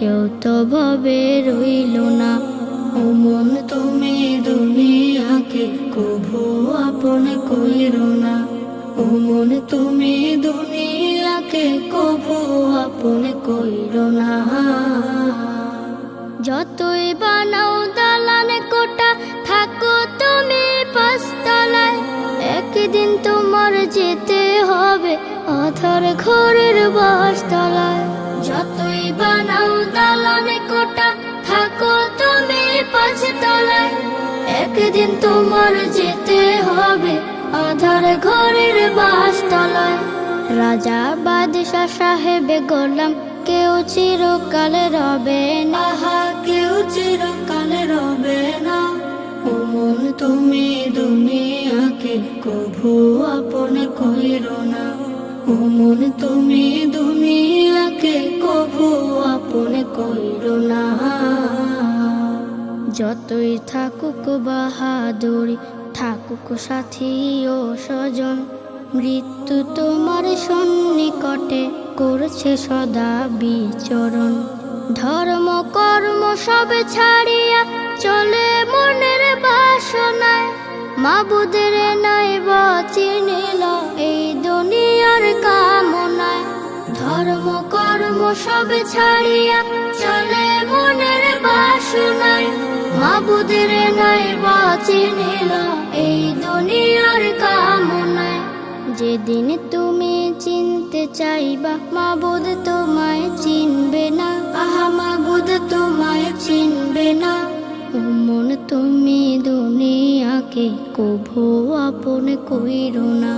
কেউ তো ভবে রইল না। ও মন তুমি দুনিয়াকে কভু আপন কইরো না। ও মন তুমি দুনিয়াকে কভু আপন কইরো না। যতই বানাও দালান কোটা, থাকো তুমি পাঁচতলায়, একদিন তোমার যেতে হবে আধার ঘরের বাসতলায়। যতই বানাও দালান কোটা, থাকো তুমি পাঁচতলায়, একদিন তোমার যেতে হবে আধার ঘরের বাসতলায়। রাজা বাদশা সাহেবে গোলাম কেউ চিরকালে রবে না, কেউ চিরকালে রবে না। ও মন তুমি দুনিয়াকে কভু আপন কইরো না। ও মন তুমি দুনিয়াকে কভু আপন কইরো না। যতই থাকুক বাহাদুরি, থাকুক সাথী ও স্বজন, মৃত্যু তোমার সন্নিকটে করছে সদা বিচরণ। ধর্ম কর্ম সব ছাড়িয়া চলে মনের বাসনায়, মাবুদের নাই বা চিনিল এই দুনিয়ার কামনায়। ধর্ম কর্ম সব ছাড়িয়া চলে মনের বাসনায়, মাবুদের নাই বা চিনিল এই দুনিয়ার কামনায়। যেদিন তুমি চিনতে চাইবা মাবুদ তোমায় চিনবে না, আহা মাবুদ তোমায় চিনবে না। ও মন তুমি দুনিয়াকে কভু আপন কইরো না।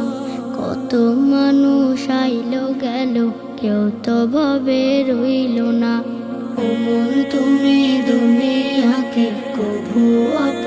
কত মানুষ আইলো গেল, কেউ তো ভবে রইল না। ও মন তুমি দুনিয়াকে কভু আপন